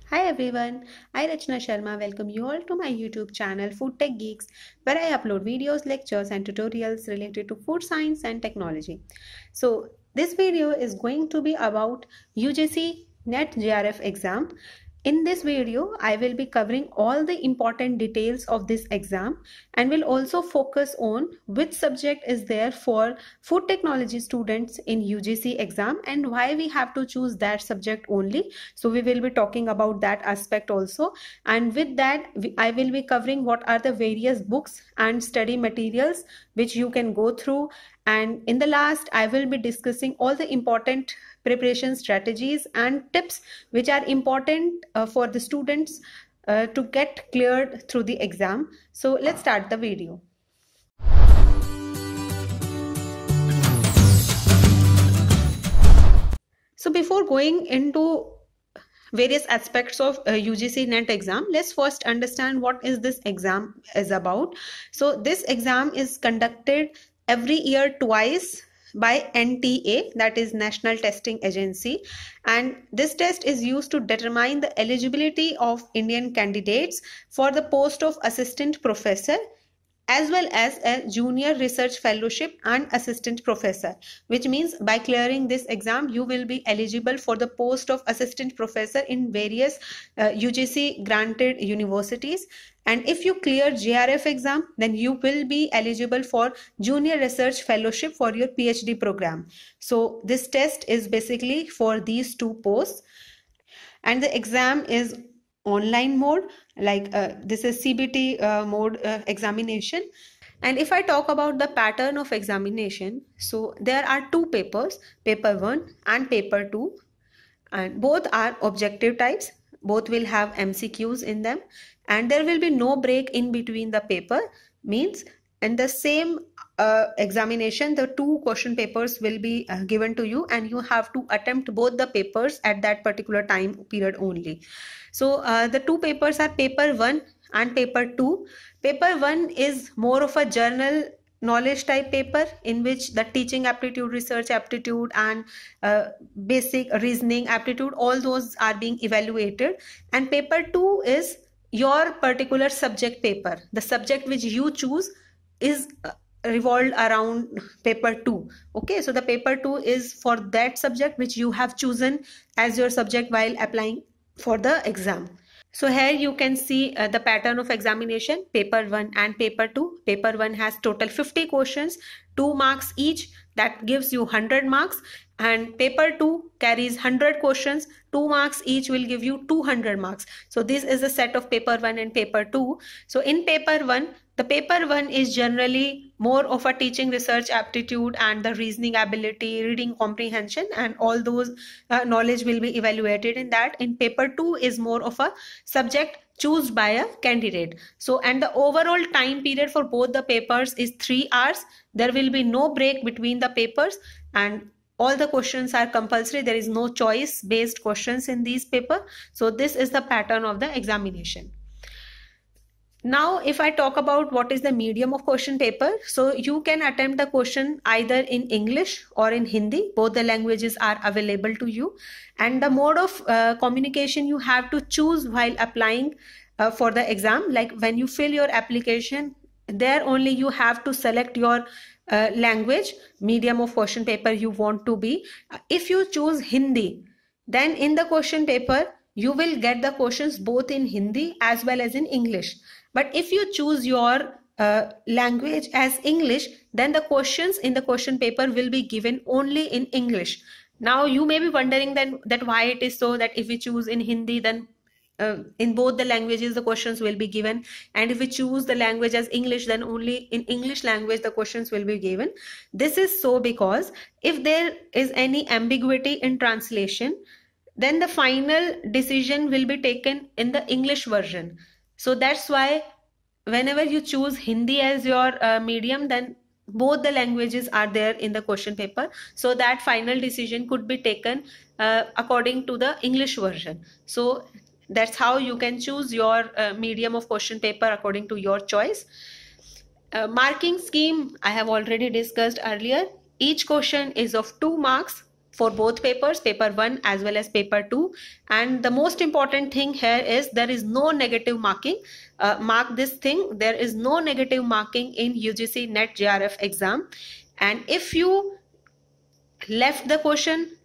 Hi everyone, I Rachna Sharma welcome you all to my YouTube channel Food Tech Geeks, where I upload videos, lectures and tutorials related to food science and technology. So this video is going to be about UGC NET JRF exam. In this video, I will be covering all the important details of this exam and will also focus on which subject is there for food technology students in UGC exam and why we have to choose that subject only. So we will be talking about that aspect also, and with that I will be covering what are the various books and study materials which you can go through, and in the last I will be discussing all the important preparation strategies and tips which are important for the students to get cleared through the exam. So let's start the video. So before going into various aspects of UGC NET exam, let's first understand what is this exam is about. So this exam is conducted every year twice by NTA, that is National Testing Agency, and this test is used to determine the eligibility of Indian candidates for the post of assistant professor as well as a junior research fellowship and assistant professor, which means by clearing this exam you will be eligible for the post of assistant professor in various UGC granted universities, and if you clear JRF exam then you will be eligible for junior research fellowship for your PhD program. So this test is basically for these two posts, and the exam is online mode, like this is CBT mode examination. And if I talk about the pattern of examination, so there are two papers, paper 1 and paper 2, and both are objective types. Both will have MCQs in them, and there will be no break in between the paper, means in the same examination the two question papers will be given to you and you have to attempt both the papers at that particular time period only. So the two papers are paper 1 and paper 2. Paper 1 is more of a journal knowledge type paper in which the teaching aptitude, research aptitude and basic reasoning aptitude, all those are being evaluated, and paper 2 is your particular subject paper. The subject which you choose is revolved around paper 2. Okay, so the paper 2 is for that subject which you have chosen as your subject while applying for the exam. So here you can see the pattern of examination, paper 1 and paper 2. Paper 1 has total 50 questions, 2 marks each, that gives you 100 marks, and paper 2 carries 100 questions, 2 marks each will give you 200 marks. So this is the set of paper 1 and paper 2. So in paper 1, the paper 1 is generally more of a teaching research aptitude and the reasoning ability, reading comprehension and all those knowledge will be evaluated in that. In paper 2 is more of a subject chosen by a candidate. So and the overall time period for both the papers is 3 hours. There will be no break between the papers and all the questions are compulsory. There is no choice based questions in these paper. So this is the pattern of the examination. Now, if I talk about what is the medium of question paper, so you can attempt the question either in English or in Hindi. Both the languages are available to you. And the mode of communication you have to choose while applying for the exam. Like when you fill your application, there only you have to select your language, medium of question paper you want to be. If you choose Hindi, then in the question paper, you will get the questions both in Hindi as well as in English. But if you choose your language as English, then the questions in the question paper will be given only in English. Now you may be wondering then that why it is so that if we choose in Hindi, then in both the languages the questions will be given, and if we choose the language as English, then only in English language the questions will be given. This is so because if there is any ambiguity in translation, then the final decision will be taken in the English version. So that's why whenever you choose Hindi as your medium, then both the languages are there in the question paper, so that final decision could be taken according to the English version. So that's how you can choose your medium of question paper according to your choice. Marking scheme I have already discussed earlier. Each question is of 2 marks. for both papers, paper 1 as well as paper 2. And the most important thing here is there is no negative marking. Mark this thing, there is no negative marking in UGC NET JRF exam. And if you left the question,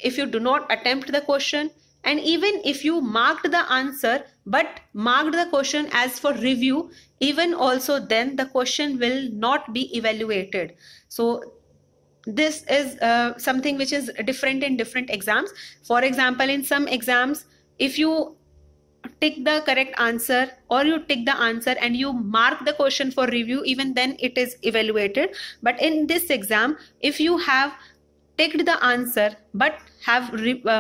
if you do not attempt the question, and even if you marked the answer but marked the question as for review, even also then the question will not be evaluated. So this is something which is different in different exams. For example, in some exams, if you tick the correct answer or you tick the answer and you mark the question for review, even then it is evaluated. But in this exam, if you have ticked the answer but have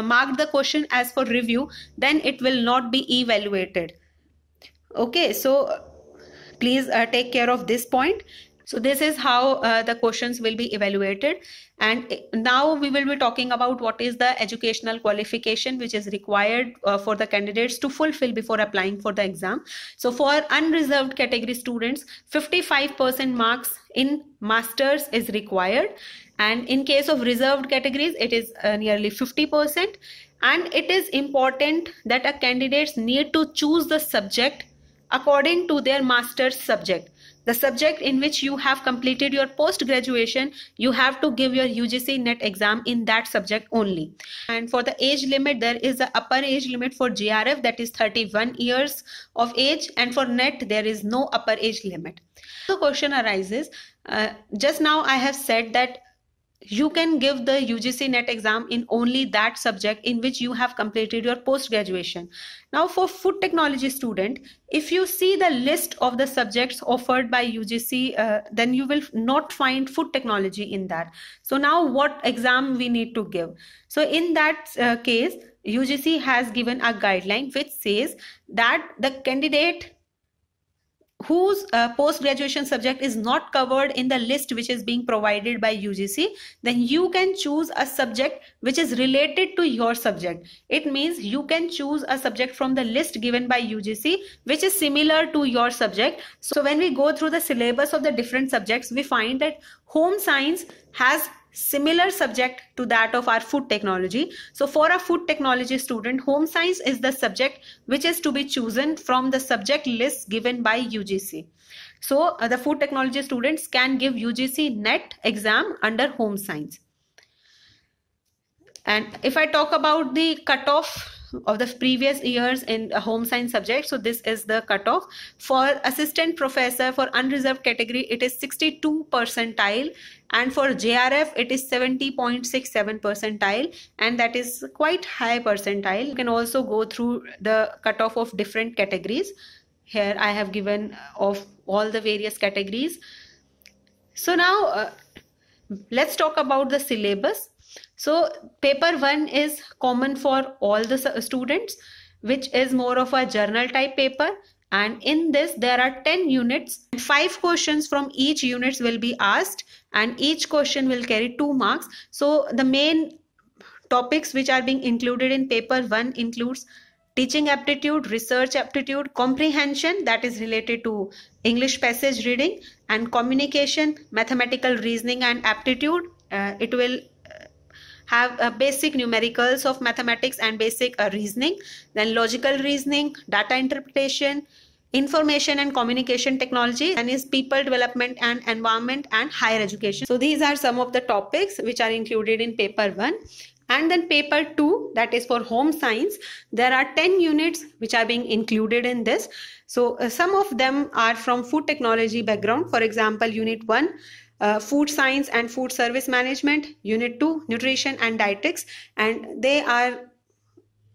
marked the question as for review, then it will not be evaluated. Okay, so please take care of this point. So this is how the questions will be evaluated. And now we will be talking about what is the educational qualification which is required for the candidates to fulfill before applying for the exam. So for unreserved category students, 55% marks in masters is required. And in case of reserved categories, it is nearly 50%. And it is important that a candidates need to choose the subject according to their master's subject. The subject in which you have completed your post-graduation, you have to give your UGC NET exam in that subject only. And for the age limit, there is an upper age limit for JRF, that is 31 years of age, and for NET there is no upper age limit. The question arises, just now I have said that you can give the UGC NET exam in only that subject in which you have completed your post-graduation. Now for food technology student, if you see the list of the subjects offered by UGC, then you will not find food technology in that. So now what exam we need to give? So in that case, UGC has given a guideline which says that the candidate whose post-graduation subject is not covered in the list which is being provided by UGC, then you can choose a subject which is related to your subject. It means you can choose a subject from the list given by UGC which is similar to your subject. So when we go through the syllabus of the different subjects, we find that home science has similar subject to that of our food technology. So for a food technology student, home science is the subject which is to be chosen from the subject list given by UGC. So the food technology students can give UGC NET exam under home science. And if I talk about the cutoff of the previous years in a home science subject, so this is the cutoff. For assistant professor for unreserved category, it is 62 percentile, and for JRF it is 70.67 percentile, and that is quite high percentile. You can also go through the cutoff of different categories. Here I have given of all the various categories. So now let's talk about the syllabus. So paper 1 is common for all the students, which is more of a journal type paper, and in this there are 10 units and 5 questions from each units will be asked, and each question will carry 2 marks. So the main topics which are being included in paper 1 includes teaching aptitude, research aptitude, comprehension, that is related to English passage reading, and communication, mathematical reasoning and aptitude. It will have basic numericals of mathematics and basic reasoning, then logical reasoning, data interpretation, information and communication technology, and is people development and environment and higher education. So these are some of the topics which are included in paper 1. And then paper 2, that is for home science, there are 10 units which are being included in this. So some of them are from food technology background. For example, unit 1, food science and food service management, unit 2, nutrition and dietetics, and they are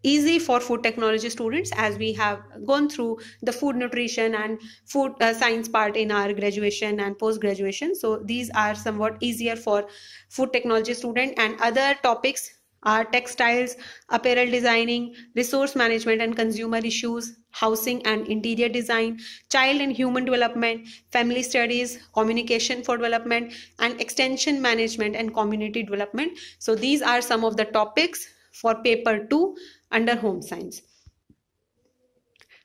easy for food technology students as we have gone through the food nutrition and food science part in our graduation and post graduation. So these are somewhat easier for food technology student, and other topics are textiles, apparel designing, resource management and consumer issues, housing and interior design, child and human development, family studies, communication for development, and extension management and community development. So these are some of the topics for paper 2 under home science.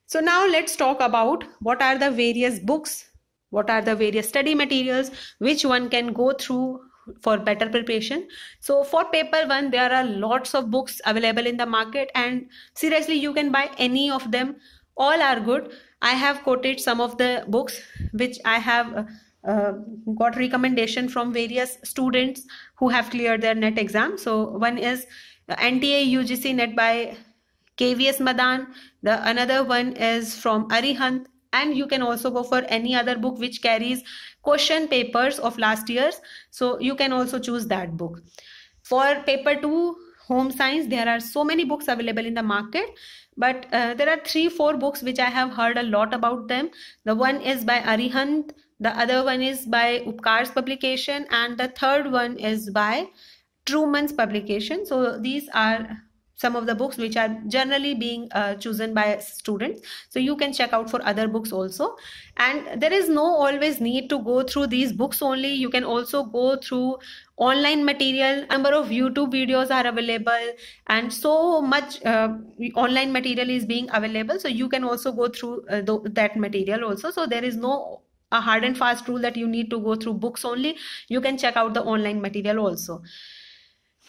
So now let's talk about what are the various books, what are the various study materials which one can go through for better preparation. So for paper 1, there are lots of books available in the market, and seriously, you can buy any of them. All are good. I have quoted some of the books which I have got recommendation from various students who have cleared their NET exam. So one is NTA UGC NET by KVS Madan. The another one is from Arihant, and you can also go for any other book which carries question papers of last year's. So you can also choose that book. For paper 2 home science, there are so many books available in the market, but there are 3-4 books which I have heard a lot about them. The one is by Arihant, the other one is by Upkar's publication, and the third one is by Truman's publication. So these are some of the books which are generally being chosen by students. So you can check out for other books also. And there is no always need to go through these books only. You can also go through online material. Number of YouTube videos are available, and so much online material is being available. So you can also go through that material also. So there is no a hard and fast rule that you need to go through books only. You can check out the online material also.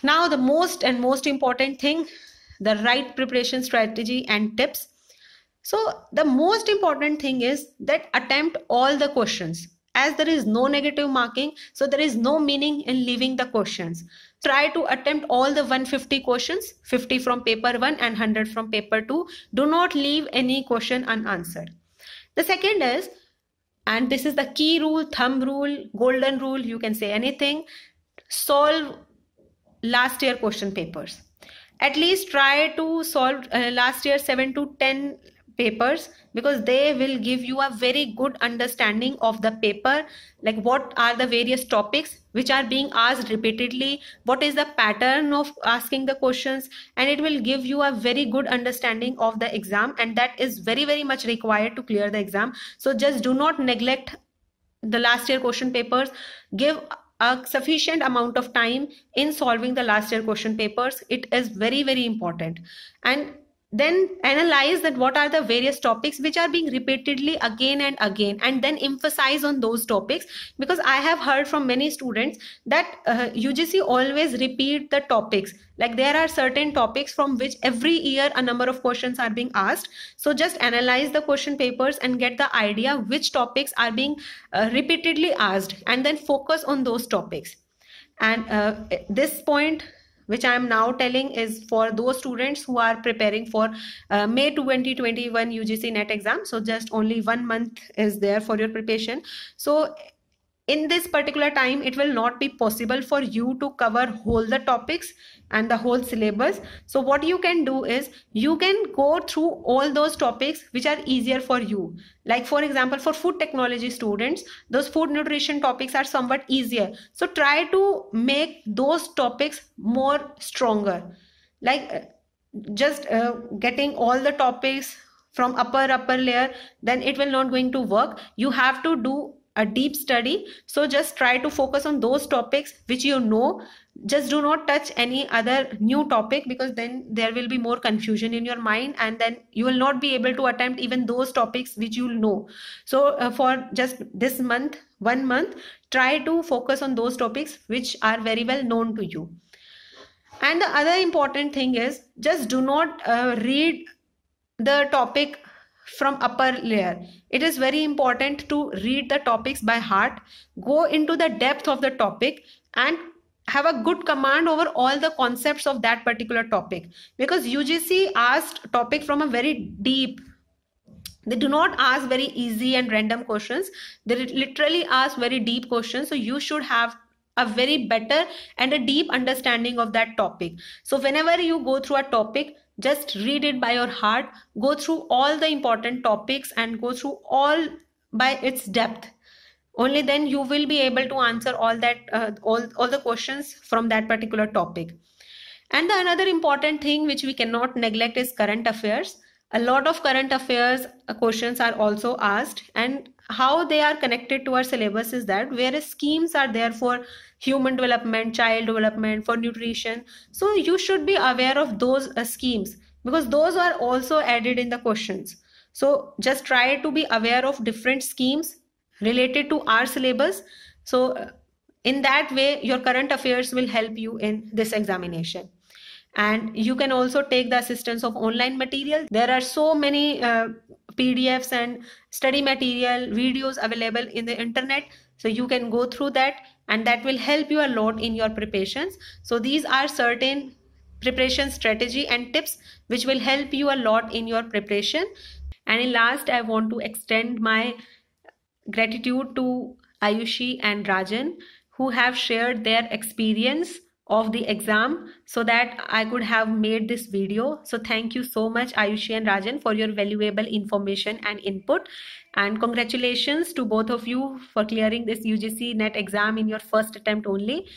Now the most important thing, the right preparation strategy and tips. So the most important thing is that attempt all the questions, as there is no negative marking, so there is no meaning in leaving the questions. Try to attempt all the 150 questions, 50 from paper 1 and 100 from paper 2. Do not leave any question unanswered. The second is, and this is the key rule, thumb rule, golden rule, you can say anything, solve last year question papers. At least try to solve last year 7 to 10 papers, because they will give you a very good understanding of the paper, like what are the various topics which are being asked repeatedly, what is the pattern of asking the questions, and it will give you a very good understanding of the exam, and that is very much required to clear the exam. So just do not neglect the last year question papers. Give a sufficient amount of time in solving the last year question papers. It is very important. And then analyze that what are the various topics which are being repeatedly again and again, and then emphasize on those topics, because I have heard from many students that UGC always repeat the topics. Like there are certain topics from which every year a number of questions are being asked. So just analyze the question papers and get the idea which topics are being repeatedly asked, and then focus on those topics. And this point which I am now telling is for those students who are preparing for May 2021 UGC NET exam. So just only 1 month is there for your preparation. So in this particular time, it will not be possible for you to cover whole the topics and the whole syllabus. So what you can do is you can go through all those topics which are easier for you. Like for example, for food technology students, those food nutrition topics are somewhat easier. So try to make those topics more stronger. Like just getting all the topics from upper layer, then it will not going to work. You have to do a deep study. So just try to focus on those topics which you know. Just do not touch any other new topic, because then there will be more confusion in your mind, and then you will not be able to attempt even those topics which you know. So for just this month, 1 month, try to focus on those topics which are very well known to you. And the other important thing is, just do not read the topic from upper layer. It is very important to read the topics by heart, go into the depth of the topic, and have a good command over all the concepts of that particular topic. Because UGC asked topic from a very deep. They do not ask very easy and random questions. They literally ask very deep questions. So you should have a very better and a deep understanding of that topic. So whenever you go through a topic, just read it by your heart, go through all the important topics and go through all by its depth. Only then you will be able to answer all that all the questions from that particular topic. And the another important thing which we cannot neglect is current affairs. A lot of current affairs questions are also asked, and how they are connected to our syllabus is that various schemes are there for human development, child development, for nutrition. So you should be aware of those schemes, because those are also added in the questions. So just try to be aware of different schemes related to our syllabus. So In that way, your current affairs will help you in this examination. And you can also take the assistance of online material. There are so many PDFs and study material videos available in the internet, so you can go through that, and that will help you a lot in your preparations. So these are certain preparation strategy and tips which will help you a lot in your preparation. And in last, I want to extend my gratitude to Ayushi and Rajan, who have shared their experience of the exam so that I could have made this video. So thank you so much, Ayushi and Rajan, for your valuable information and input. And congratulations to both of you for clearing this UGC NET exam in your first attempt only.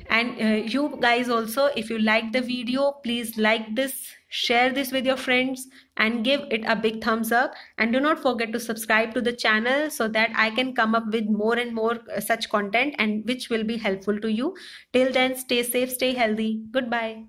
And you guys also, if you like the video, please like this, share this with your friends, and give it a big thumbs up. And do not forget to subscribe to the channel so that I can come up with more and more such content and which will be helpful to you. Till then, stay safe, stay healthy. Goodbye.